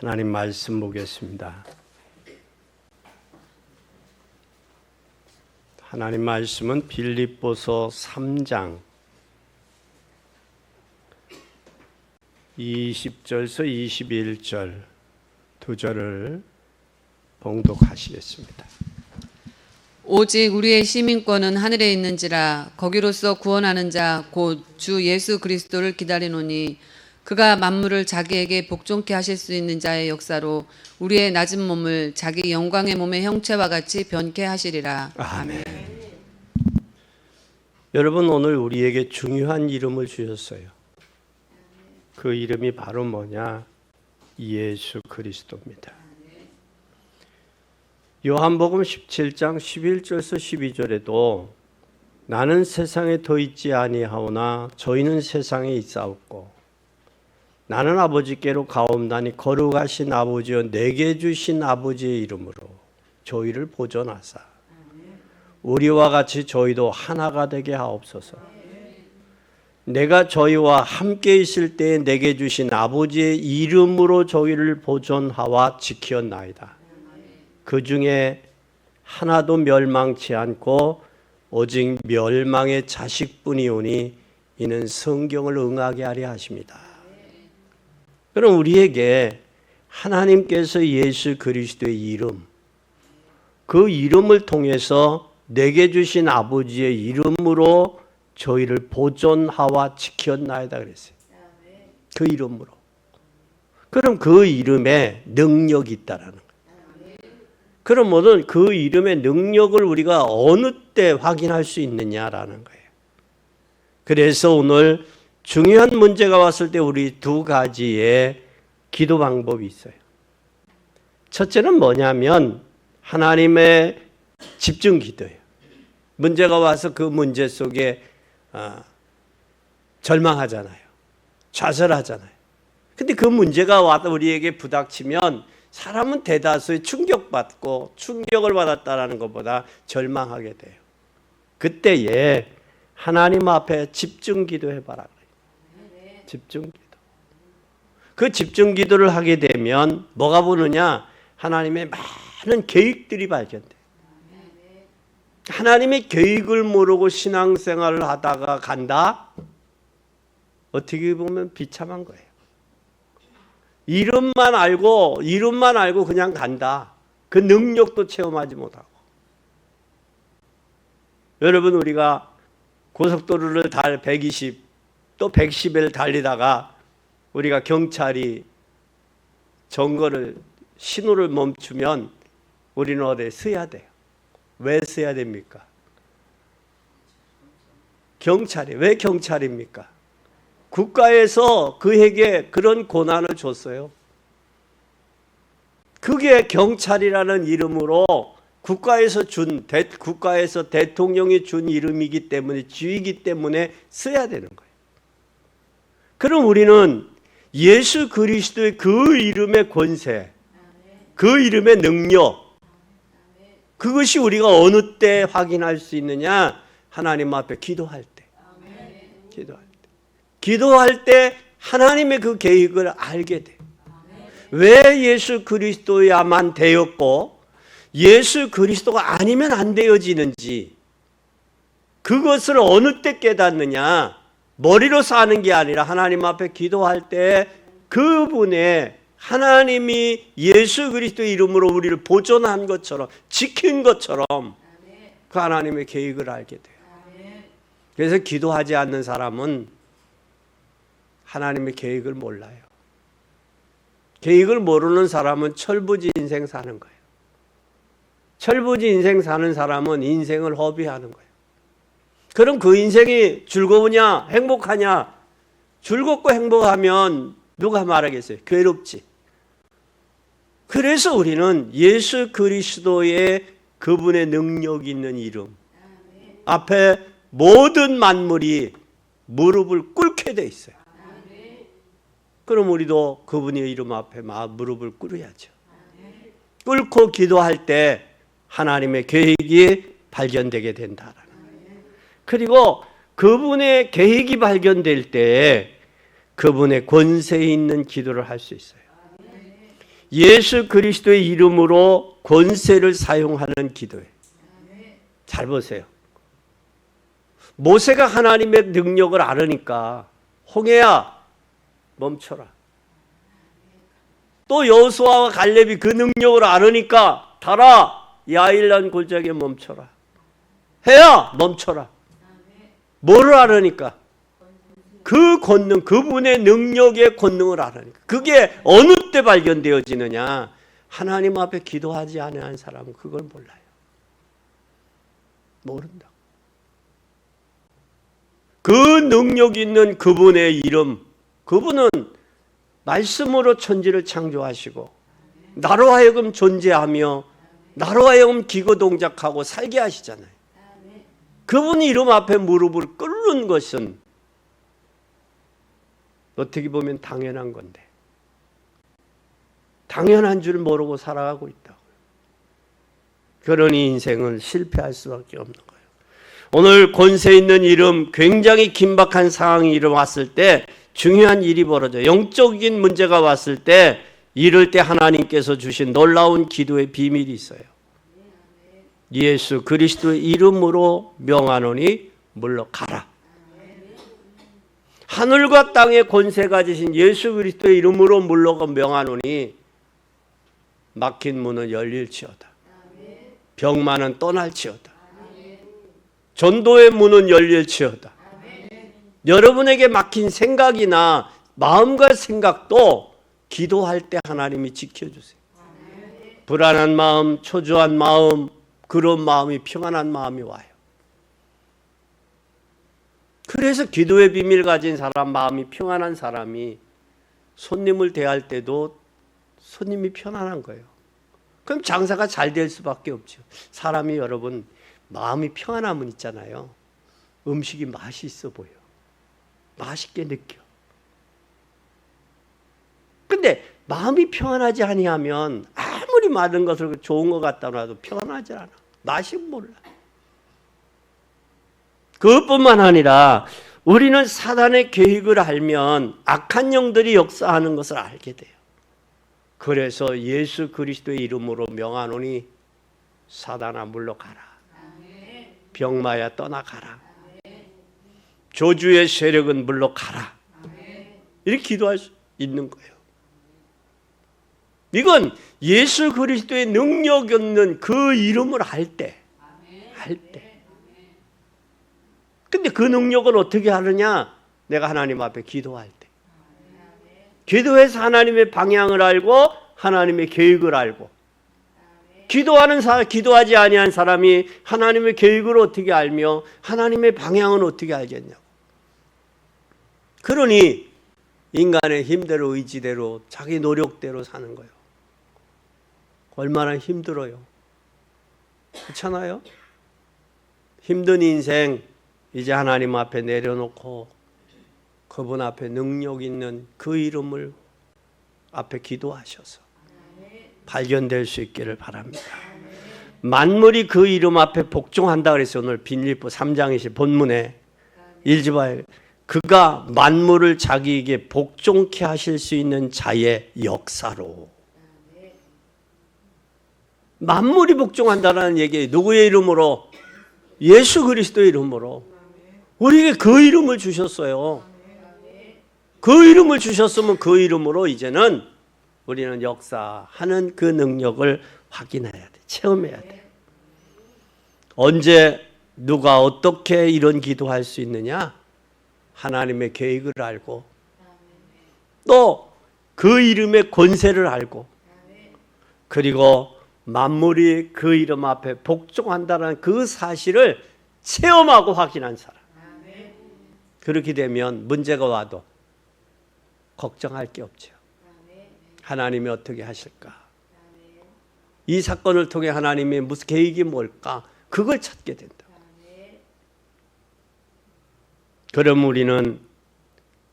하나님 말씀 보겠습니다. 하나님 말씀은 빌립보서 3장 20절에서 21절 두 절을 봉독하시겠습니다. 오직 우리의 시민권은 하늘에 있는지라 거기로서 구원하는 자 곧 주 예수 그리스도를 기다리노니 그가 만물을 자기에게 복종케 하실 수 있는 자의 역사로 우리의 낮은 몸을 자기 영광의 몸의 형체와 같이 변케 하시리라. 아멘. 여러분, 오늘 우리에게 중요한 이름을 주셨어요. 그 이름이 바로 뭐냐? 예수 그리스도입니다. 요한복음 17장 11절에서 12절에도 나는 세상에 더 있지 아니하오나 저희는 세상에 있사옵고 나는 아버지께로 가옵나니 거룩하신 아버지여 내게 주신 아버지의 이름으로 저희를 보존하사 우리와 같이 저희도 하나가 되게 하옵소서. 내가 저희와 함께 있을 때에 내게 주신 아버지의 이름으로 저희를 보존하와 지켰나이다. 그 중에 하나도 멸망치 않고 오직 멸망의 자식뿐이오니 이는 성경을 응하게 하려 하십니다. 그럼 우리에게 하나님께서 예수 그리스도의 이름, 그 이름을 통해서 내게 주신 아버지의 이름으로 저희를 보존하와 지켰나이다 그랬어요. 그 이름으로. 그럼 그 이름에 능력이 있다라는 거예요. 그러면은 그 이름의 능력을 우리가 어느 때 확인할 수 있느냐라는 거예요. 그래서 오늘 중요한 문제가 왔을 때 우리 두 가지의 기도 방법이 있어요. 첫째는 뭐냐면 하나님의 집중 기도예요. 문제가 와서 그 문제 속에 절망하잖아요. 좌절하잖아요. 근데 그 문제가 와서 우리에게 부닥치면 사람은 대다수의 충격받고 충격을 받았다는 것보다 절망하게 돼요. 그때에 하나님 앞에 집중 기도해봐라. 집중 기도. 그 집중 기도를 하게 되면 뭐가 보느냐? 하나님의 많은 계획들이 발견돼. 하나님의 계획을 모르고 신앙생활을 하다가 간다? 어떻게 보면 비참한 거예요. 이름만 알고 그냥 간다. 그 능력도 체험하지 못하고. 여러분, 우리가 고속도로를 120, 또 110을 달리다가 우리가 경찰이 정거를 신호를 멈추면 우리는 어디에 서야 돼요. 왜 서야 됩니까? 경찰이. 왜 경찰입니까? 국가에서 그에게 그런 권한을 줬어요. 그게 경찰이라는 이름으로 국가에서 대통령이 준 이름이기 때문에, 지위이기 때문에 써야 되는 거예요. 그럼 우리는 예수 그리스도의 그 이름의 권세, 그 이름의 능력, 그것이 우리가 어느 때 확인할 수 있느냐? 하나님 앞에 기도할 때. 기도할 때 하나님의 그 계획을 알게 돼요. 왜 예수 그리스도야만 되었고 예수 그리스도가 아니면 안 되어지는지, 그것을 어느 때 깨닫느냐? 머리로 사는 게 아니라 하나님 앞에 기도할 때 그분의 하나님이 예수 그리스도의 이름으로 우리를 보존한 것처럼, 지킨 것처럼 그 하나님의 계획을 알게 돼요. 그래서 기도하지 않는 사람은 하나님의 계획을 몰라요. 계획을 모르는 사람은 철부지 인생 사는 거예요. 철부지 인생 사는 사람은 인생을 허비하는 거예요. 그럼 그 인생이 즐거우냐, 행복하냐? 즐겁고 행복하면 누가 말하겠어요? 괴롭지. 그래서 우리는 예수 그리스도의 그분의 능력이 있는 이름 앞에 모든 만물이 무릎을 꿇게 돼 있어요. 그럼 우리도 그분의 이름 앞에 무릎을 꿇어야죠. 꿇고 기도할 때 하나님의 계획이 발견되게 된다. 그리고 그분의 계획이 발견될 때 그분의 권세 있는 기도를 할 수 있어요. 예수 그리스도의 이름으로 권세를 사용하는 기도예요. 잘 보세요. 모세가 하나님의 능력을 알으니까 홍해야 멈춰라. 또 여호수아와 갈렙이 그 능력을 알으니까 달아 야일란 골짜기에 멈춰라. 해야 멈춰라. 뭐를 알으니까? 그 권능, 그분의 능력의 권능을 알으니까. 그게 어느 때 발견되어지느냐? 하나님 앞에 기도하지 않은 사람은 그걸 몰라요. 모른다. 그 능력 있는 그분의 이름, 그분은 말씀으로 천지를 창조하시고 나로 하여금 존재하며 나로 하여금 기거동작하고 살게 하시잖아요. 그분 이름 앞에 무릎을 꿇는 것은 어떻게 보면 당연한 건데 당연한 줄 모르고 살아가고 있다고요. 그러니 인생은 실패할 수밖에 없는 거예요. 오늘 권세 있는 이름, 굉장히 긴박한 상황이 일어났을 때 중요한 일이 벌어져요. 영적인 문제가 왔을 때 이럴 때 하나님께서 주신 놀라운 기도의 비밀이 있어요. 예수 그리스도의 이름으로 명하노니 물러가라. 하늘과 땅의 권세 가지신 예수 그리스도의 이름으로 물러가 명하노니 막힌 문은 열릴지어다. 병만은 떠날지어다. 전도의 문은 열릴지어다. 여러분에게 막힌 생각이나 마음과 생각도 기도할 때 하나님이 지켜주세요. 불안한 마음, 초조한 마음, 그런 마음이 평안한 마음이 와요. 그래서 기도의 비밀 가진 사람, 마음이 평안한 사람이 손님을 대할 때도 손님이 편안한 거예요. 그럼 장사가 잘 될 수밖에 없죠. 사람이 여러분 마음이 평안하면 있잖아요. 음식이 맛이 있어 보여. 맛있게 느껴. 근데 마음이 평안하지 아니하면 아무리 많은 것을 좋은 것 같다 놔도 평안하지 않아. 맛이 몰라. 그것뿐만 아니라 우리는 사단의 계획을 알면 악한 영들이 역사하는 것을 알게 돼요. 그래서 예수 그리스도의 이름으로 명하노니 사단아 물러가라. 병마야 떠나가라. 조주의 세력은 물러가라. 이렇게 기도할 수 있는 거예요. 이건 예수 그리스도의 능력 있는 그 이름을 알 때. 근데 그 능력을 어떻게 하느냐? 내가 하나님 앞에 기도할 때. 기도해서 하나님의 방향을 알고 하나님의 계획을 알고. 기도하지 아니한 사람이 하나님의 계획을 어떻게 알며 하나님의 방향은 어떻게 알겠냐고. 그러니 인간의 힘대로 의지대로 자기 노력대로 사는 거예요. 얼마나 힘들어요. 그렇잖아요? 힘든 인생 이제 하나님 앞에 내려놓고 그분 앞에 능력 있는 그 이름을 앞에 기도하셔서 발견될 수 있기를 바랍니다. 만물이 그 이름 앞에 복종한다 그랬어요. 오늘 빌립보 3장이시 본문에 읽지 봐요. 그가 만물을 자기에게 복종케 하실 수 있는 자의 역사로. 만물이 복종한다는 얘기 누구의 이름으로? 예수 그리스도의 이름으로. 우리에게 그 이름을 주셨어요. 그 이름을 주셨으면 그 이름으로 이제는 우리는 역사하는 그 능력을 확인해야 돼. 체험해야 돼. 언제 누가 어떻게 이런 기도할 수 있느냐? 하나님의 계획을 알고 또 그 이름의 권세를 알고 그리고 만물이 그 이름 앞에 복종한다는 그 사실을 체험하고 확인한 사람. 그렇게 되면 문제가 와도 걱정할 게 없죠. 하나님이 어떻게 하실까? 이 사건을 통해 하나님의 무슨 계획이 뭘까? 그걸 찾게 된다. 그럼 우리는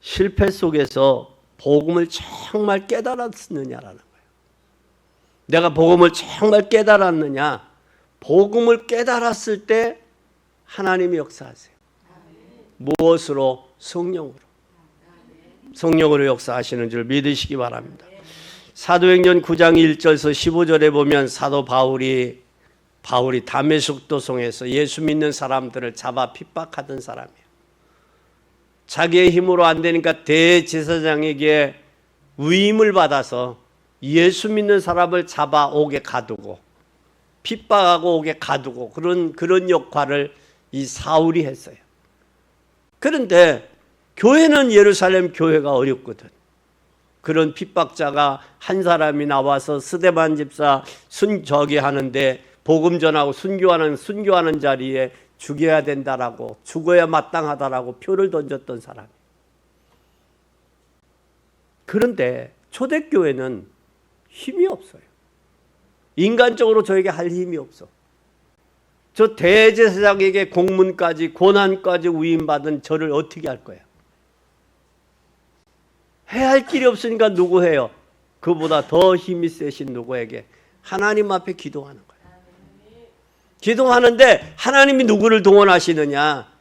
실패 속에서 복음을 정말 깨달았느냐라는 거예요. 내가 복음을 정말 깨달았느냐? 복음을 깨달았을 때 하나님이 역사하세요. 무엇으로? 성령으로. 성령으로 역사하시는 줄 믿으시기 바랍니다. 사도행전 9장 1절에서 15절에 보면 사도 바울이 다메섹 도성에서 예수 믿는 사람들을 잡아 핍박하던 사람이에요. 자기의 힘으로 안 되니까 대제사장에게 위임을 받아서 예수 믿는 사람을 잡아 옥에 가두고 핍박하고 옥에 가두고 그런 역할을 이 사울이 했어요. 그런데 교회는 예루살렘 교회가 어렵거든. 그런 핍박자가 한 사람이 나와서 스데반 집사 하는데 복음 전하고 순교하는 자리에 죽여야 된다라고, 죽어야 마땅하다라고 표를 던졌던 사람. 그런데 초대교회는 힘이 없어요. 인간적으로 저에게 할 힘이 없어. 저 대제사장에게 공문까지 고난까지 위임받은 저를 어떻게 할 거야? 해야 할 길이 없으니까 누구 해요? 그보다 더 힘이 세신 누구에게? 하나님 앞에 기도하는 거예요. 기도하는데 하나님이 누구를 동원하시느냐?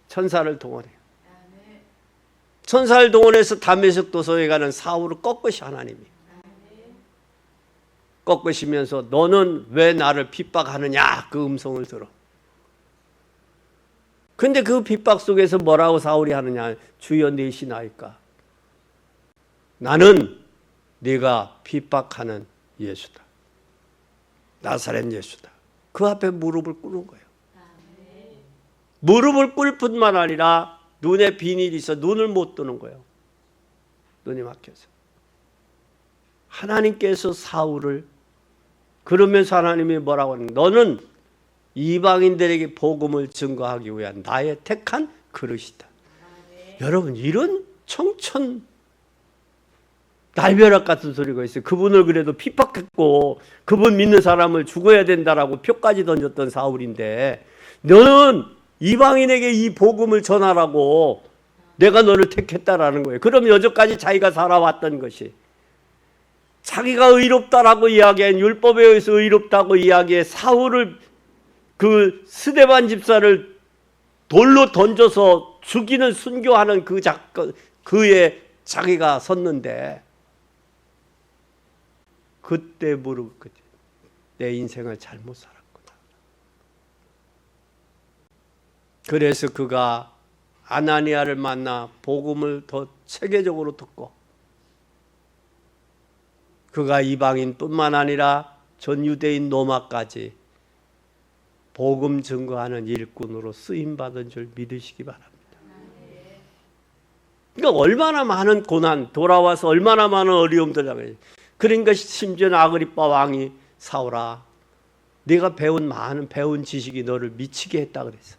천사를 동원해요. 천사를 동원해서 다메섹 도성에 가는 사울을 꺾으시 하나님이. 꺾으시면서 너는 왜 나를 핍박하느냐? 그 음성을 들어. 근데 그 핍박 속에서 뭐라고 사울이 하느냐? 주여 내시나이까? 나는 네가 핍박하는 예수다. 나사렛 예수다. 그 앞에 무릎을 꿇은 거예요. 무릎을 꿇을 뿐만 아니라 눈에 비닐이 있어 눈을 못 뜨는 거예요. 눈이 막혀서. 하나님께서 사울을 그러면서 하나님이 뭐라고 하는 거예요? 너는 이방인들에게 복음을 증거하기 위한 나의 택한 그릇이다. 여러분 이런 청천 날벼락 같은 소리가 있어요. 그분을 그래도 핍박했고 그분 믿는 사람을 죽어야 된다라고 표까지 던졌던 사울인데 너는 이방인에게 이 복음을 전하라고 내가 너를 택했다라는 거예요. 그럼 여태까지 자기가 살아왔던 것이 자기가 의롭다라고 이야기한 율법에 의해서 의롭다고 이야기해 사울을 그 스데반 집사를 돌로 던져서 죽이는 순교하는 그에 자기가 섰는데 그때 무릎 꿇지. 내 인생을 잘못 살았구나. 그래서 그가 아나니아를 만나 복음을 더 체계적으로 듣고 그가 이방인뿐만 아니라 전 유대인 로마까지 복음 증거하는 일꾼으로 쓰임받은 줄 믿으시기 바랍니다. 그러니까 얼마나 많은 고난, 돌아와서 얼마나 많은 어려움들 당해. 그러니까 심지어 아그리빠 왕이 사울아, 네가 배운 지식이 너를 미치게 했다 그랬어.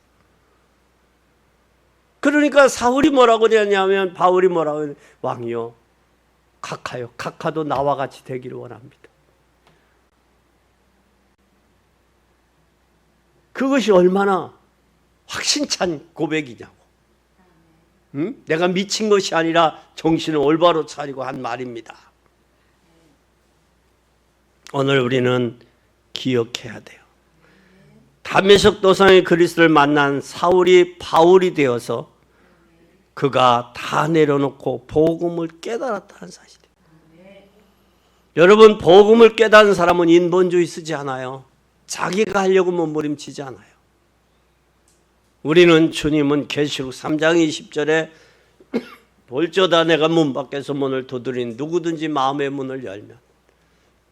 그러니까 사울이 뭐라고 그랬냐면 바울이 뭐라고 그랬냐면 왕이요, 각하도 나와 같이 되기를 원합니다. 그것이 얼마나 확신찬 고백이냐고. 응? 내가 미친 것이 아니라 정신을 올바로 차리고 한 말입니다. 오늘 우리는 기억해야 돼요. 다메섹 도성의 그리스도를 만난 사울이 바울이 되어서 그가 다 내려놓고 복음을 깨달았다는 사실이에요. 여러분 복음을 깨달은 사람은 인본주의 쓰지 않아요. 자기가 하려고 몸부림치지 않아요. 우리는 주님은 계시록 3장 20절에 볼지어다 내가 문 밖에서 문을 두드린 누구든지 마음의 문을 열면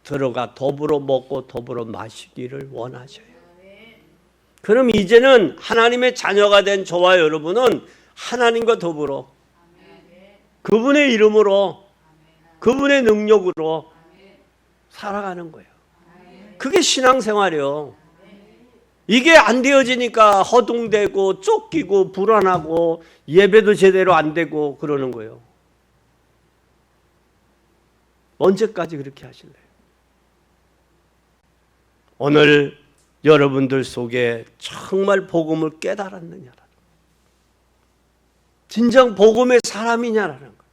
들어가 더불어 먹고 더불어 마시기를 원하셔요. 그럼 이제는 하나님의 자녀가 된 저와 여러분은 하나님과 더불어 그분의 이름으로 그분의 능력으로 살아가는 거예요. 그게 신앙생활이에요. 이게 안 되어지니까 허둥대고 쫓기고 불안하고 예배도 제대로 안 되고 그러는 거예요. 언제까지 그렇게 하실래요? 오늘 여러분들 속에 정말 복음을 깨달았느냐라는, 진정 복음의 사람이냐라는 거.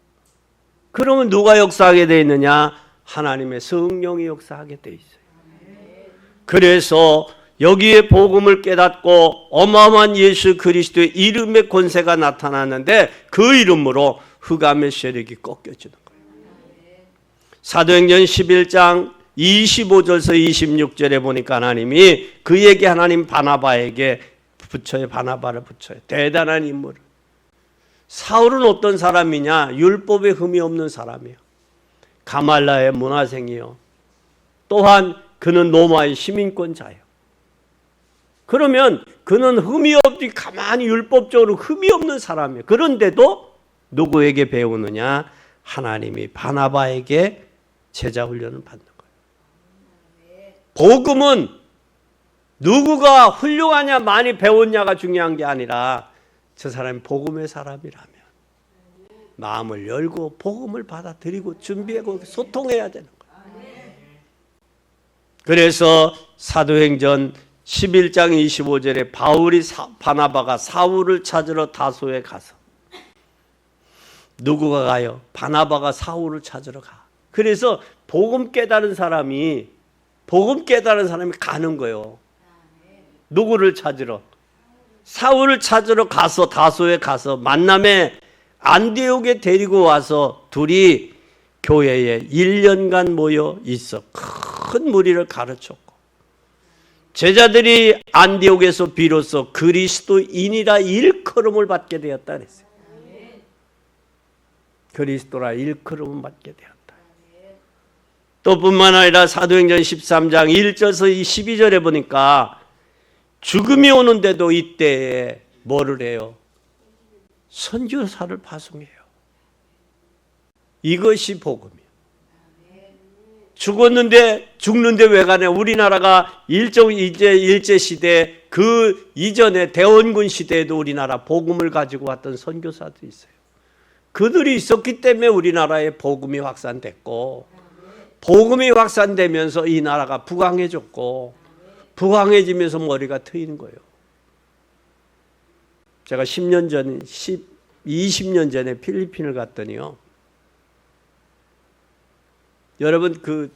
그러면 누가 역사하게 되어 있느냐? 하나님의 성령이 역사하게 되어 있어요. 그래서 여기에 복음을 깨닫고 어마어마한 예수 그리스도의 이름의 권세가 나타났는데 그 이름으로 흑암의 세력이 꺾여지는 거예요. 사도행전 11장 25절에서 26절에 보니까 하나님이 그에게 하나님 바나바에게 붙여요. 바나바를 붙여요. 대단한 인물. 사울은 어떤 사람이냐? 율법에 흠이 없는 사람이에요. 가말라의 문화생이요. 또한 그는 로마의 시민권자예요. 그러면 그는 흠이 없이 가만히 율법적으로 흠이 없는 사람이에요. 그런데도 누구에게 배우느냐? 하나님이 바나바에게 제자 훈련을 받는 거예요. 복음은 누구가 훌륭하냐 많이 배웠냐가 중요한 게 아니라 저 사람이 복음의 사람이라면 마음을 열고 복음을 받아들이고 준비하고 소통해야 되는 거예요. 그래서 사도행전 11장 25절에 바나바가 사울을 찾으러 다소에 가서 누구가 가요? 바나바가 사울을 찾으러 가. 그래서 복음 깨달은 사람이 가는 거예요. 누구를 찾으러? 사울을 찾으러 가서 다소에 가서 만남에 안디옥에 데리고 와서 둘이 교회에 1년간 모여 있어 큰 무리를 가르쳤고 제자들이 안디옥에서 비로소 그리스도인이라 일컬음을 받게 되었다 그랬어요. 그리스도라 일컬음을 받게 되었다. 또 뿐만 아니라 사도행전 13장 1절에서 12절에 보니까 죽음이 오는데도 이때에 뭐를 해요? 선교사를 파송해요. 이것이 복음이에요. 죽는데 왜 가냐? 우리나라가 일제 시대 그 이전에 대원군 시대에도 우리나라 복음을 가지고 왔던 선교사들이 있어요. 그들이 있었기 때문에 우리나라에 복음이 확산됐고 복음이 확산되면서 이 나라가 부강해졌고 부강해지면서 머리가 트이는 거예요. 제가 20년 전에 필리핀을 갔더니요. 여러분 그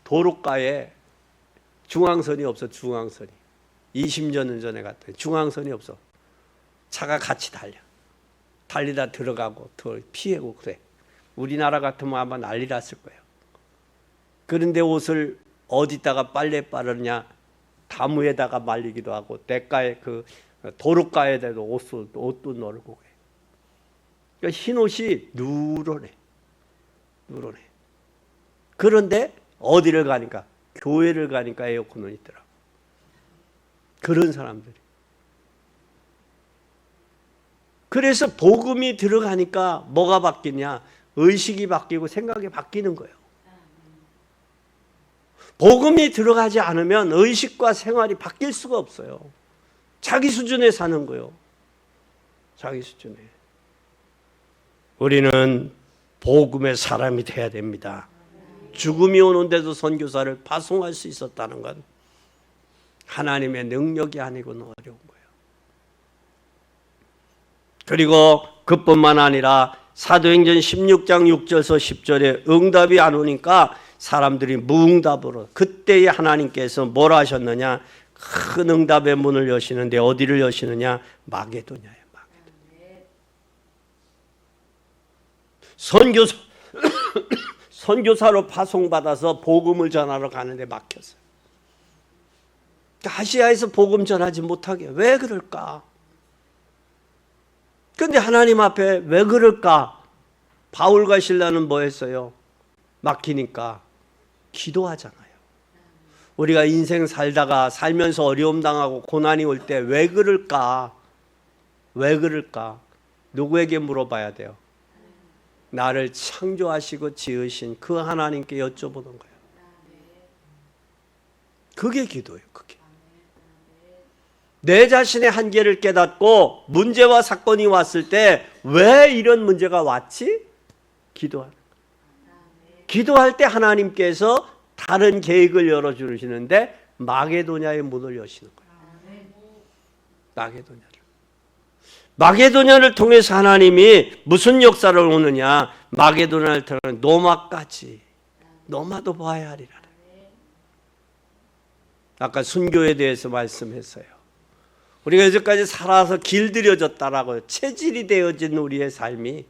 도로가에 중앙선이 없어. 중앙선이 20년 전에 갔더니 중앙선이 없어. 차가 같이 달리다 들어가고 피하고 그래. 우리나라 같으면 아마 난리 났을 거예요. 그런데 옷을 어디다가 빨래 빠르냐? 다무에다가 말리기도 하고 대가에 그 도로가에다도 옷도 널고 그래. 그러니까 흰 옷이 누런해. 그런데 어디를 가니까 교회를 가니까 에어컨은 있더라고. 그런 사람들이. 그래서 복음이 들어가니까 뭐가 바뀌냐? 의식이 바뀌고 생각이 바뀌는 거예요. 복음이 들어가지 않으면 의식과 생활이 바뀔 수가 없어요. 자기 수준에 사는 거예요. 자기 수준에. 우리는 복음의 사람이 돼야 됩니다. 죽음이 오는데도 선교사를 파송할 수 있었다는 건 하나님의 능력이 아니고는 어려운 거예요. 그리고 그뿐만 아니라 사도행전 16장 6절에서 10절에 응답이 안 오니까 사람들이 무응답으로 그때에 하나님께서 뭘 하셨느냐? 큰 응답의 문을 여시는데 어디를 여시느냐? 마게도냐예요. 선교사로 파송받아서 복음을 전하러 가는데 막혔어요. 아시아에서 복음 전하지 못하게. 왜 그럴까? 그런데 하나님 앞에 왜 그럴까? 바울과 실라는 뭐 했어요? 막히니까 기도하잖아요. 우리가 인생 살면서 어려움 당하고 고난이 올 때 왜 그럴까? 왜 그럴까? 누구에게 물어봐야 돼요? 나를 창조하시고 지으신 그 하나님께 여쭤보는 거예요. 그게 기도예요. 그게. 내 자신의 한계를 깨닫고 문제와 사건이 왔을 때 왜 이런 문제가 왔지? 기도하는 거예요. 기도할 때 하나님께서 다른 계획을 열어주시는데 마게도냐의 문을 여시는 거예요. 마게도냐를 통해서 하나님이 무슨 역사를 오느냐? 마게도냐를 통해 노마도 봐야 하리라. 아까 순교에 대해서 말씀했어요. 우리가 여기까지 살아서 길들여졌다라고요. 체질이 되어진 우리의 삶이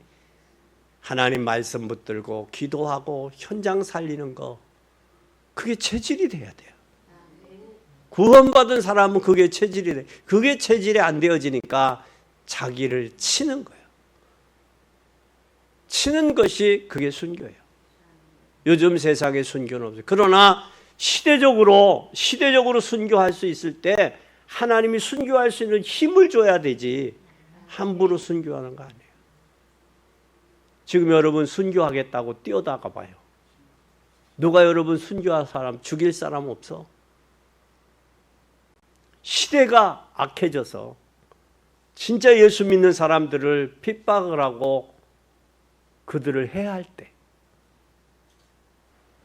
하나님 말씀 붙들고 기도하고 현장 살리는 거, 그게 체질이 돼야 돼요. 구원받은 사람은 그게 체질이 돼. 그게 체질이 안 되어지니까 자기를 치는 거예요. 치는 것이 그게 순교예요. 요즘 세상에 순교는 없어요. 그러나 시대적으로 순교할 수 있을 때 하나님이 순교할 수 있는 힘을 줘야 되지, 함부로 순교하는 거 아니에요. 지금 여러분 순교하겠다고 뛰어다가 봐요. 누가 여러분 순교할 사람, 죽일 사람 없어? 시대가 악해져서 진짜 예수 믿는 사람들을 핍박을 하고 그들을 해할 때,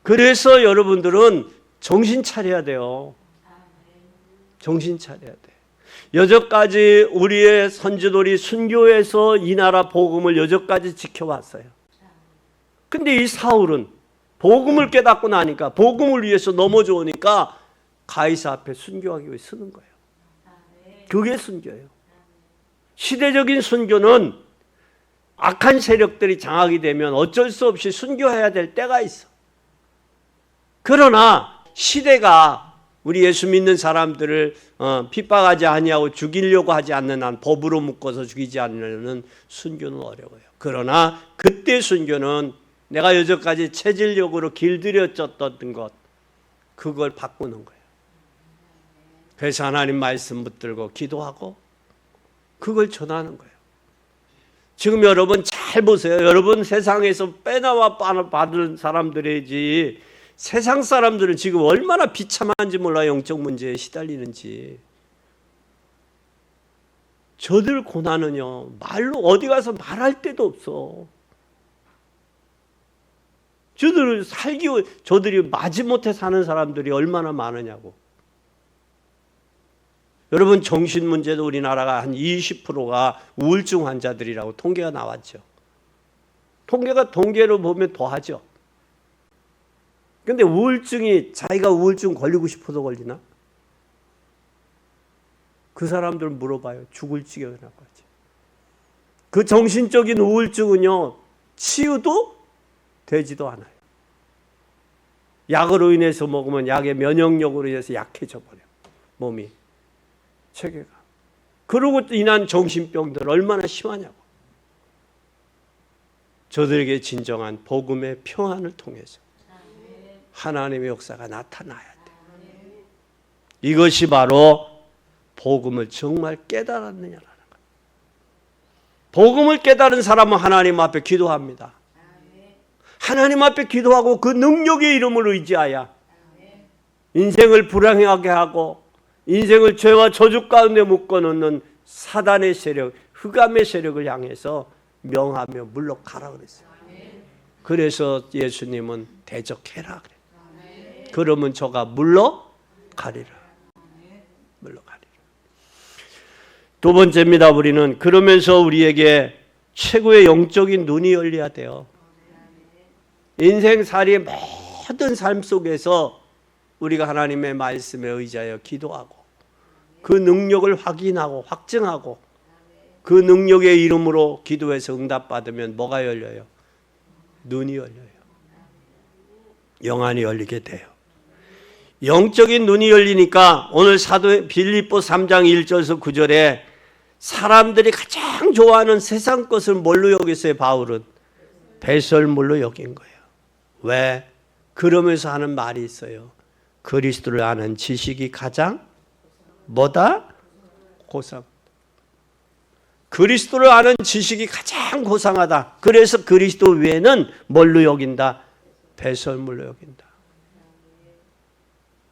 그래서 여러분들은 정신 차려야 돼요. 정신 차려야 돼. 여태까지 우리의 선지들이 순교해서 이 나라 복음을 여태까지 지켜왔어요. 근데 이 사울은 복음을 깨닫고 나니까, 복음을 위해서 넘어져오니까 가이사 앞에 순교하기 위해 쓰는 거예요. 그게 순교예요. 시대적인 순교는 악한 세력들이 장악이 되면 어쩔 수 없이 순교해야 될 때가 있어. 그러나 시대가 우리 예수 믿는 사람들을 핍박하지 아니하고 죽이려고 하지 않는 한, 법으로 묶어서 죽이지 않는 순교는 어려워요. 그러나 그때 순교는 내가 여태까지 체질적으로 길들여졌던 것, 그걸 바꾸는 거예요. 그래서 하나님 말씀 붙들고 기도하고 그걸 전하는 거예요. 지금 여러분 잘 보세요. 여러분 세상에서 빼나와 받은 사람들이지, 세상 사람들은 지금 얼마나 비참한지 몰라요. 영적 문제에 시달리는지. 저들 고난은요, 말로 어디 가서 말할 데도 없어. 저들이 마지못해 사는 사람들이 얼마나 많으냐고. 여러분 정신 문제도 우리나라가 한 20%가 우울증 환자들이라고 통계가 나왔죠. 통계로 보면 더하죠. 근데 우울증이, 자기가 우울증 걸리고 싶어서 걸리나? 그 사람들은 물어봐요. 죽을 지경에 나까지. 그 정신적인 우울증은요, 치유도 되지도 않아요. 약으로 인해서 먹으면 약의 면역력으로 인해서 약해져 버려요. 몸이, 체계가. 그러고 인한 정신병들 얼마나 심하냐고. 저들에게 진정한 복음의 평안을 통해서 하나님의 역사가 나타나야 돼. 이것이 바로 복음을 정말 깨달았느냐라는 거예요. 복음을 깨달은 사람은 하나님 앞에 기도합니다. 하나님 앞에 기도하고 그 능력의 이름을 의지하여 인생을 불행하게 하고 인생을 죄와 저주 가운데 묶어놓는 사단의 세력, 흑암의 세력을 향해서 명하며 물러가라 그랬어요. 그래서 예수님은 대적해라 그랬어요. 그러면 저가 물러가리라. 물러가리라. 두 번째입니다. 우리는 그러면서 우리에게 최고의 영적인 눈이 열려야 돼요. 인생살이의 모든 삶 속에서 우리가 하나님의 말씀에 의지하여 기도하고 그 능력을 확인하고 확증하고 그 능력의 이름으로 기도해서 응답받으면 뭐가 열려요? 눈이 열려요. 영안이 열리게 돼요. 영적인 눈이 열리니까 오늘 사도 빌립보 3장 1절에서 9절에 사람들이 가장 좋아하는 세상 것을 뭘로 여겼어요? 바울은 배설물로 여긴 거예요. 왜? 그러면서 하는 말이 있어요. 그리스도를 아는 지식이 가장 뭐다? 고상. 그리스도를 아는 지식이 가장 고상하다. 그래서 그리스도 외에는 뭘로 여긴다? 배설물로 여긴다.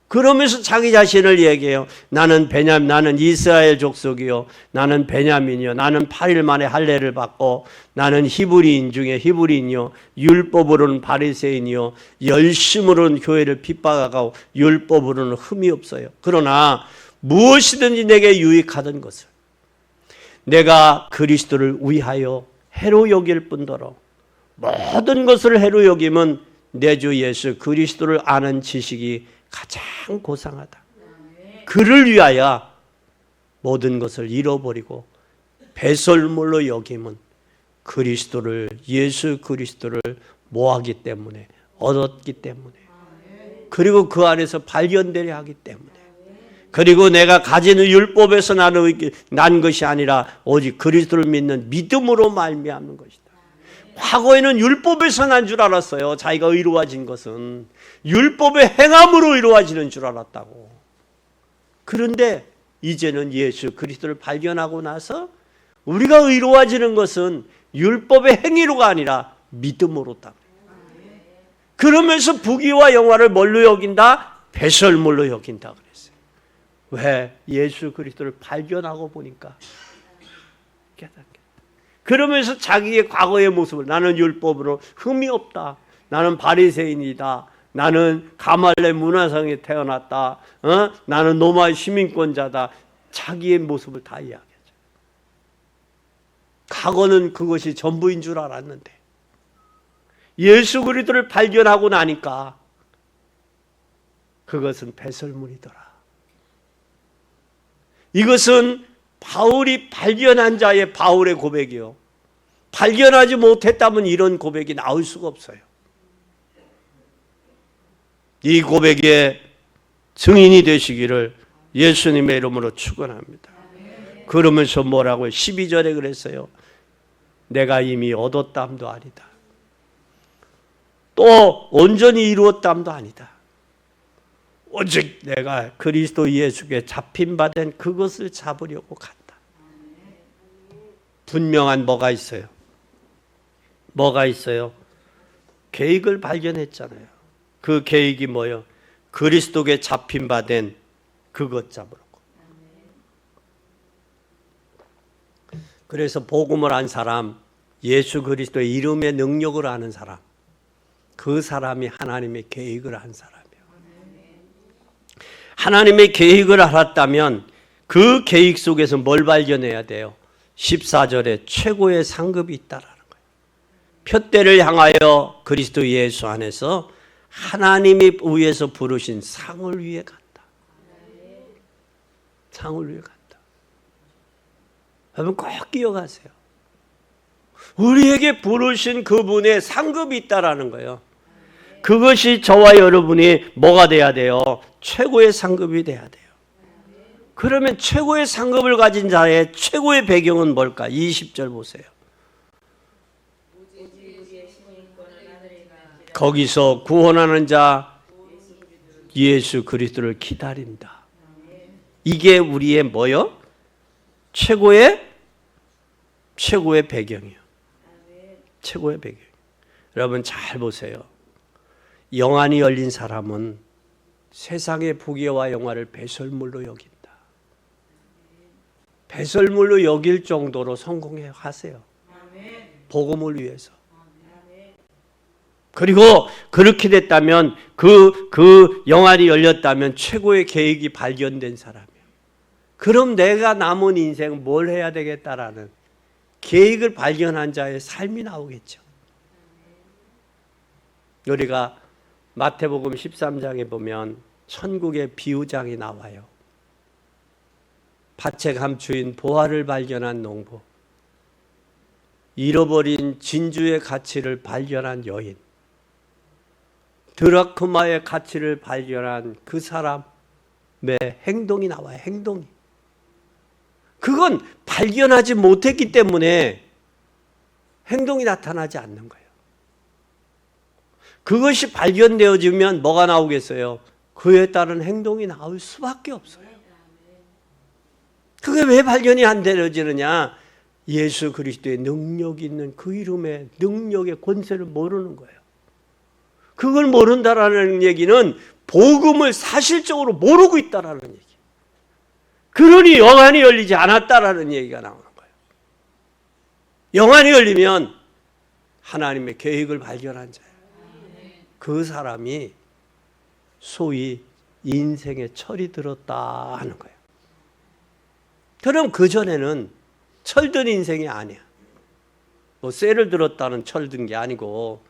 그러면서 자기 자신을 얘기해요. 나는 이스라엘 족속이요. 나는 베냐민이요. 나는 8일 만에 할례를 받고 나는 히브리인 중에 히브리인이요. 율법으로는 바리새인이요. 열심으로는 교회를 핍박하고 율법으로는 흠이 없어요. 그러나 무엇이든지 내게 유익하던 것을 내가 그리스도를 위하여 해로 여길 뿐더러 모든 것을 해로 여기면 내 주 예수 그리스도를 아는 지식이 가장 고상하다. 그를 위하여 모든 것을 잃어버리고 배설물로 여김은 그리스도를, 예수 그리스도를 뭐하기 때문에, 얻었기 때문에, 그리고 그 안에서 발견되려 하기 때문에, 그리고 내가 가지는 율법에서 난 것이 아니라 오직 그리스도를 믿는 믿음으로 말미암는 것이다. 과거에는 율법에서 난 줄 알았어요. 자기가 의로워진 것은 율법의 행함으로 이루어지는 줄 알았다고. 그런데 이제는 예수 그리스도를 발견하고 나서 우리가 의로워지는 것은 율법의 행위로가 아니라 믿음으로다. 그러면서 부귀와 영화를 뭘로 여긴다? 배설물로 여긴다 그랬어요. 왜? 예수 그리스도를 발견하고 보니까 깨닫게. 그러면서 자기의 과거의 모습을, 나는 율법으로 흠이 없다, 나는 바리새인이다, 나는 가말레 문화상에 태어났다, 나는 로마의 시민권자다, 자기의 모습을 다 이야기하죠. 과거는 그것이 전부인 줄 알았는데 예수 그리스도를 발견하고 나니까 그것은 배설물이더라. 이것은 바울이 발견한 자의 바울의 고백이요. 발견하지 못했다면 이런 고백이 나올 수가 없어요. 이 고백의 증인이 되시기를 예수님의 이름으로 축원합니다. 그러면서 뭐라고요? 12절에 그랬어요. 내가 이미 얻었담도 아니다. 또 온전히 이루었담도 아니다. 오직 내가 그리스도 예수께 잡힌 바 된 그것을 잡으려고 간다. 분명한 뭐가 있어요? 뭐가 있어요? 계획을 발견했잖아요. 그 계획이 뭐예요? 그리스도께 잡힌 바 된 그것 잡으려고. 그래서 복음을 안 사람, 예수 그리스도의 이름의 능력을 아는 사람, 그 사람이 하나님의 계획을 한 사람이에요. 하나님의 계획을 알았다면 그 계획 속에서 뭘 발견해야 돼요? 14절에 최고의 상급이 있다라는 거예요. 표대를 향하여 그리스도 예수 안에서 하나님이 위에서 부르신 상을 위해 간다. 상을 위해 간다. 여러분 꼭 기억하세요. 우리에게 부르신 그분의 상급이 있다라는 거예요. 그것이 저와 여러분이 뭐가 돼야 돼요? 최고의 상급이 돼야 돼요. 그러면 최고의 상급을 가진 자의 최고의 배경은 뭘까? 20절 보세요. 거기서 구원하는 자 예수 그리스도를 기다린다. 이게 우리의 뭐요? 최고의 배경이요. 최고의 배경. 여러분 잘 보세요. 영안이 열린 사람은 세상의 부귀와 영화를 배설물로 여긴다. 배설물로 여길 정도로 성공해 하세요. 복음을 위해서. 그리고 그렇게 됐다면 그 영안이 열렸다면 최고의 계획이 발견된 사람이에요. 그럼 내가 남은 인생 뭘 해야 되겠다라는 계획을 발견한 자의 삶이 나오겠죠. 우리가 마태복음 13장에 보면 천국의 비유장이 나와요. 밭에 감추인 보화를 발견한 농부, 잃어버린 진주의 가치를 발견한 여인, 드라크마의 가치를 발견한 그 사람의 행동이 나와요. 행동이. 그건 발견하지 못했기 때문에 행동이 나타나지 않는 거예요. 그것이 발견되어지면 뭐가 나오겠어요? 그에 따른 행동이 나올 수밖에 없어요. 그게 왜 발견이 안 되어지느냐? 예수 그리스도의 능력이 있는 그 이름의 능력의 권세를 모르는 거예요. 그걸 모른다라는 얘기는 복음을 사실적으로 모르고 있다라는 얘기. 그러니 영안이 열리지 않았다라는 얘기가 나오는 거예요. 영안이 열리면 하나님의 계획을 발견한 자예요. 그 사람이 소위 인생의 철이 들었다 하는 거예요. 그럼 그전에는 철든 인생이 아니야. 뭐 쇠를 들었다는 철든 게 아니고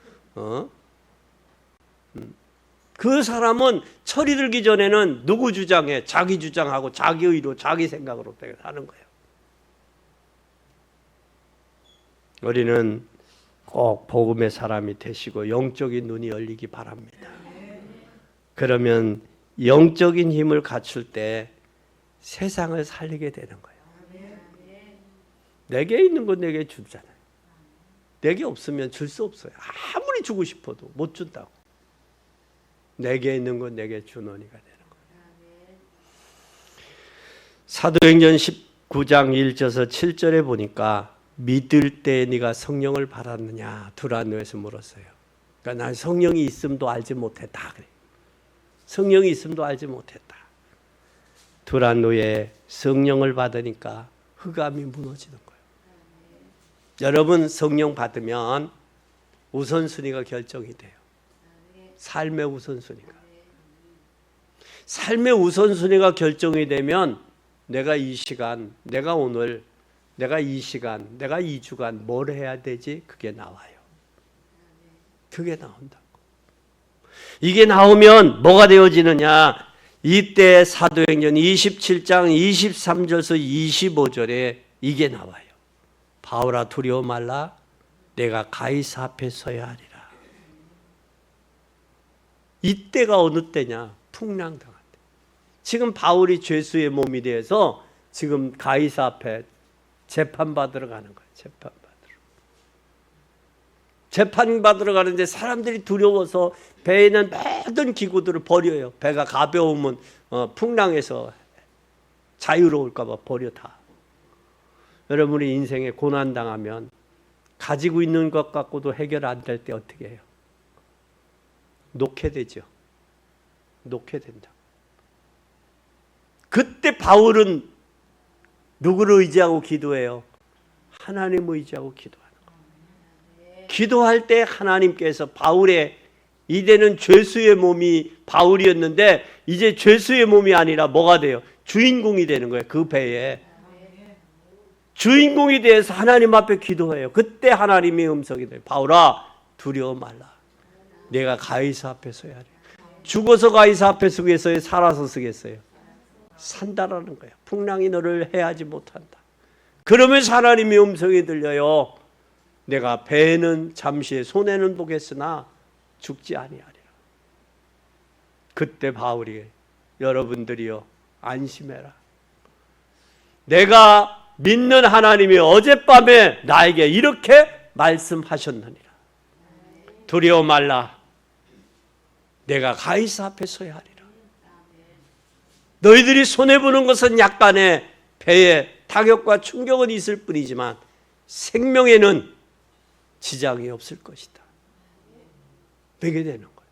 그 사람은 철이 들기 전에는 누구 주장에? 자기 주장하고 자기 의로 자기 생각으로 사는 거예요. 우리는 꼭 복음의 사람이 되시고 영적인 눈이 열리기 바랍니다. 그러면 영적인 힘을 갖출 때 세상을 살리게 되는 거예요. 내게 있는 건 내게 주잖아요. 내게 없으면 줄 수 없어요. 아무리 주고 싶어도 못 준다고. 내게 있는 건 내게 주노니가 되는 거예요. 사도행전 19장 1절에서 7절에 보니까 믿을 때 네가 성령을 받았느냐 두란노에서 물었어요. 그러니까 난 성령이 있음도 알지 못했다 그래. 성령이 있음도 알지 못했다. 두란노에 성령을 받으니까 흑암이 무너지는 거예요. 여러분 성령 받으면 우선순위가 결정이 돼요. 삶의 우선순위가. 삶의 우선순위가 결정이 되면 내가 이 시간, 내가 오늘, 내가 이 시간, 내가 이 주간 뭘 해야 되지? 그게 나와요. 그게 나온다고. 이게 나오면 뭐가 되어지느냐? 이때 사도행전 27장 23절에서 25절에 이게 나와요. 바울아 두려워 말라. 내가 가이사 앞에 서야 하리라. 이때가 어느 때냐? 풍랑당할 때. 지금 바울이 죄수의 몸이 돼서 지금 가이사 앞에 재판받으러 가는 거예요. 재판받으러 가는데 사람들이 두려워서 배에 있는 모든 기구들을 버려요. 배가 가벼우면 풍랑에서 자유로울까 봐 버려 다. 여러분이 인생에 고난당하면 가지고 있는 것 갖고도 해결 안 될 때 어떻게 해요? 놓게 되죠. 놓게 된다. 그때 바울은 누구를 의지하고 기도해요? 하나님을 의지하고 기도하는 거예요. 기도할 때 하나님께서 바울의 이제는 죄수의 몸이 바울이었는데 이제 죄수의 몸이 아니라 뭐가 돼요? 주인공이 되는 거예요. 그 배에. 주인공이 돼서 하나님 앞에 기도해요. 그때 하나님의 음성이 돼요. 바울아 두려워 말라. 내가 가이사 앞에 서야 해. 죽어서 가이사 앞에 서겠어요? 살아서 서겠어요? 산다라는 거예요. 풍랑이 너를 해하지 못한다. 그러면서 하나님의 음성이 들려요. 내가 배에는 잠시 손해는 보겠으나 죽지 아니하리라. 그때 바울이 여러분들이요 안심해라. 내가 믿는 하나님이 어젯밤에 나에게 이렇게 말씀하셨느니라. 두려워 말라. 내가 가이사 앞에 서야 하리라. 너희들이 손해보는 것은 약간의 배에 타격과 충격은 있을 뿐이지만 생명에는 지장이 없을 것이다. 되게 되는 거예요.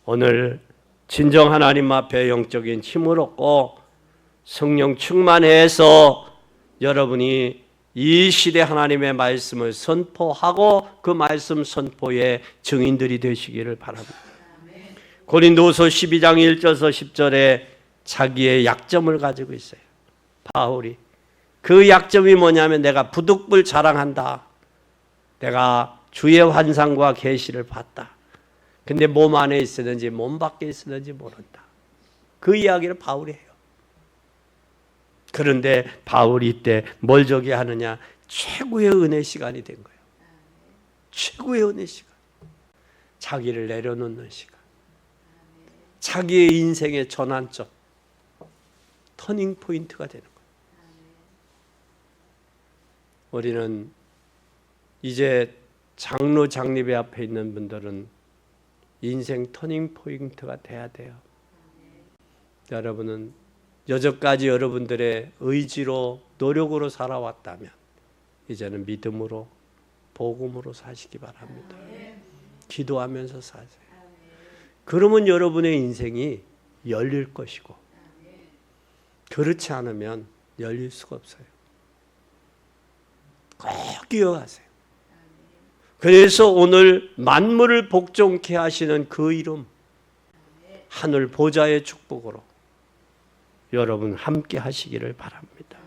오늘 진정 하나님 앞에 영적인 힘을 얻고 성령 충만해서 여러분이 이 시대 하나님의 말씀을 선포하고 그 말씀 선포의 증인들이 되시기를 바랍니다. 고린도후서 12장 1절에서 10절에 자기의 약점을 가지고 있어요. 바울이. 그 약점이 뭐냐면 내가 부득불 자랑한다. 내가 주의 환상과 계시를 봤다. 근데 몸 안에 있었는지 몸 밖에 있었는지 모른다. 그 이야기를 바울이 해요. 그런데 바울이 이때 뭘 저기 하느냐? 최고의 은혜 시간이 된 거예요. 최고의 은혜 시간. 자기를 내려놓는 시간. 자기의 인생의 전환점. 터닝 포인트가 되는 거예요. 우리는 이제 장로 장립회 앞에 있는 분들은 인생 터닝 포인트가 돼야 돼요. 여러분은 여전까지 여러분들의 의지로 노력으로 살아왔다면 이제는 믿음으로 복음으로 사시기 바랍니다. 기도하면서 사세요. 그러면 여러분의 인생이 열릴 것이고 그렇지 않으면 열릴 수가 없어요. 꼭 기억하세요. 그래서 오늘 만물을 복종케 하시는 그 이름 하늘 보좌의 축복으로 여러분 함께 하시기를 바랍니다.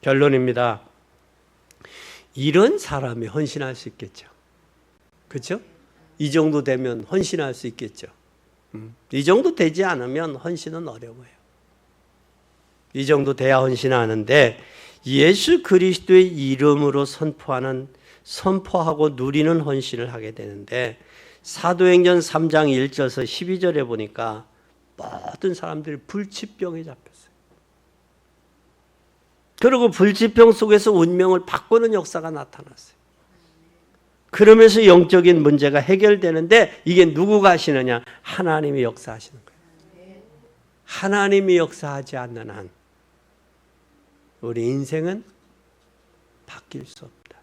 결론입니다. 이런 사람이 헌신할 수 있겠죠. 그렇죠? 이 정도 되면 헌신할 수 있겠죠. 이 정도 되지 않으면 헌신은 어려워요. 이 정도 돼야 헌신하는데 예수 그리스도의 이름으로 선포하고 누리는 헌신을 하게 되는데, 사도행전 3장 1절에서 12절에 보니까 모든 사람들이 불치병에 잡혔어요. 그리고 불치병 속에서 운명을 바꾸는 역사가 나타났어요. 그러면서 영적인 문제가 해결되는데, 이게 누구가 하시느냐? 하나님이 역사하시는 거예요. 하나님이 역사하지 않는 한 우리 인생은 바뀔 수 없다.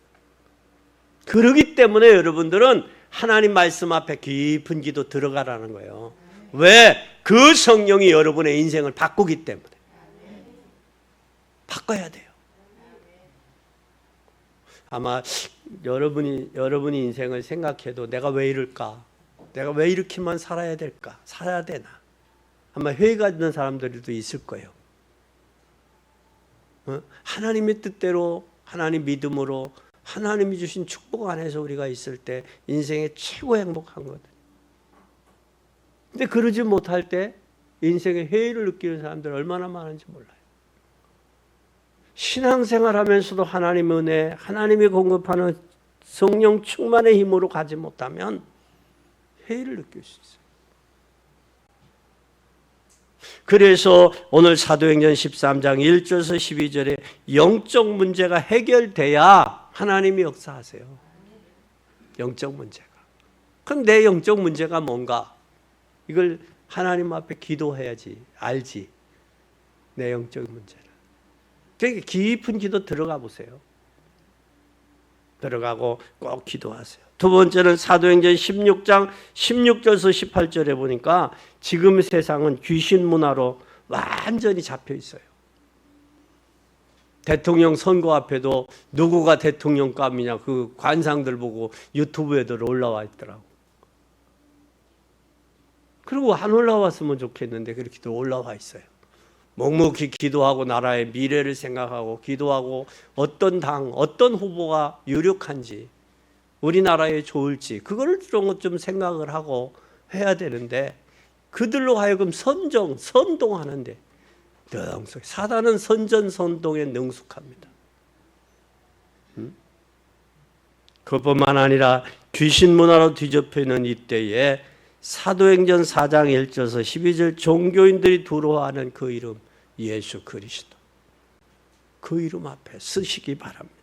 그렇기 때문에 여러분들은 하나님 말씀 앞에 깊은 기도 들어가라는 거예요. 왜? 그 성령이 여러분의 인생을 바꾸기 때문에. 바꿔야 돼요. 아마 여러분이 인생을 생각해도 내가 왜 이럴까? 내가 왜 이렇게만 살아야 될까? 살아야 되나? 아마 회의가 있는 사람들도 있을 거예요. 하나님의 뜻대로, 하나님 믿음으로, 하나님이 주신 축복 안에서 우리가 있을 때 인생의 최고 행복한 거든. 근데 그러지 못할 때 인생의 회의를 느끼는 사람들 얼마나 많은지 몰라요. 신앙생활 하면서도 하나님의 은혜, 하나님이 공급하는 성령 충만의 힘으로 가지 못하면 회의를 느낄 수 있어요. 그래서 오늘 사도행전 13장 1절에서 12절에 영적 문제가 해결돼야 하나님이 역사하세요. 영적 문제가. 그럼 내 영적 문제가 뭔가? 이걸 하나님 앞에 기도해야지 알지. 내 영적 문제를. 그러니까 깊은 기도 들어가 보세요. 들어가고 꼭 기도하세요. 두 번째는 사도행전 16장 16절에서 18절에 보니까 지금 세상은 귀신 문화로 완전히 잡혀 있어요. 대통령 선거 앞에도 누구가 대통령감이냐 그 관상들 보고 유튜브에도 올라와 있더라고. 그리고 안 올라왔으면 좋겠는데 그렇게도 올라와 있어요. 묵묵히 기도하고 나라의 미래를 생각하고 기도하고 어떤 당, 어떤 후보가 유력한지 우리나라에 좋을지 그거를 좀 생각을 하고 해야 되는데 그들로 하여금 선동하는데 사단은 선전선동에 능숙합니다. 그것뿐만 아니라 귀신 문화로 뒤덮여 있는 이때에 사도행전 4장 1절에서 12절 종교인들이 두려워하는 그 이름 예수 그리스도, 그 이름 앞에 쓰시기 바랍니다.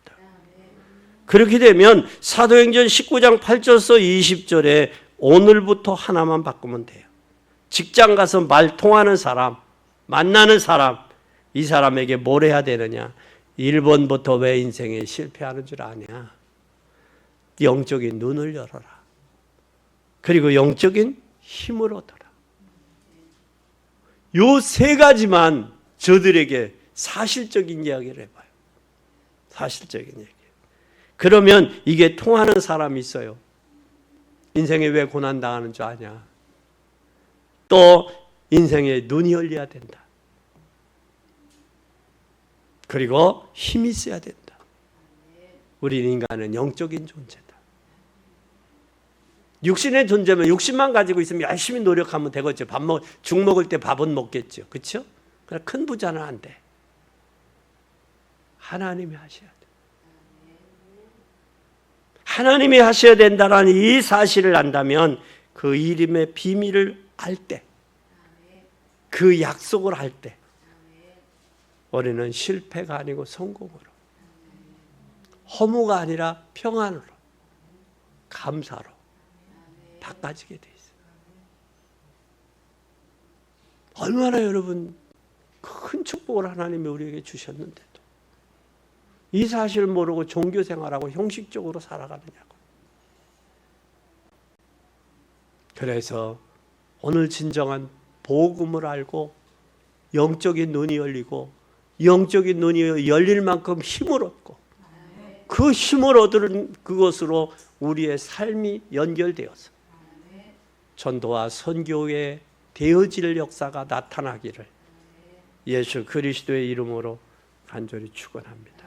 그렇게 되면 사도행전 19장 8절에서 20절에 오늘부터 하나만 바꾸면 돼요. 직장 가서 말 통하는 사람, 만나는 사람, 이 사람에게 뭘 해야 되느냐? 1번부터 왜 인생에 실패하는 줄 아냐? 영적인 눈을 열어라. 그리고 영적인 힘을 얻어라. 요 세 가지만 저들에게 사실적인 이야기를 해봐요. 사실적인 얘기. 그러면 이게 통하는 사람이 있어요. 인생에 왜 고난당하는 줄 아냐? 또 인생에 눈이 열려야 된다. 그리고 힘이 있어야 된다. 우리 인간은 영적인 존재다. 육신의 존재면 육신만 가지고 있으면 열심히 노력하면 되겠죠. 죽 먹을 때 밥은 먹겠죠. 그렇죠? 그러나 큰 부자는 안 돼. 하나님이 하셔야 돼. 하나님이 하셔야 된다는 이 사실을 안다면 그 이름의 비밀을 알 때, 그 약속을 할 때 우리는 실패가 아니고 성공으로, 허무가 아니라 평안으로, 감사로 바꿔지게 돼 있어요. 얼마나 여러분 큰 축복을 하나님이 우리에게 주셨는데도 이 사실을 모르고 종교 생활하고 형식적으로 살아가느냐고. 그래서 오늘 진정한 복음을 알고 영적인 눈이 열리고 영적인 눈이 열릴 만큼 힘을 얻고 그 힘을 얻은 그것으로 우리의 삶이 연결되어서 전도와 선교에 되어질 역사가 나타나기를 예수 그리스도의 이름으로 간절히 축원합니다.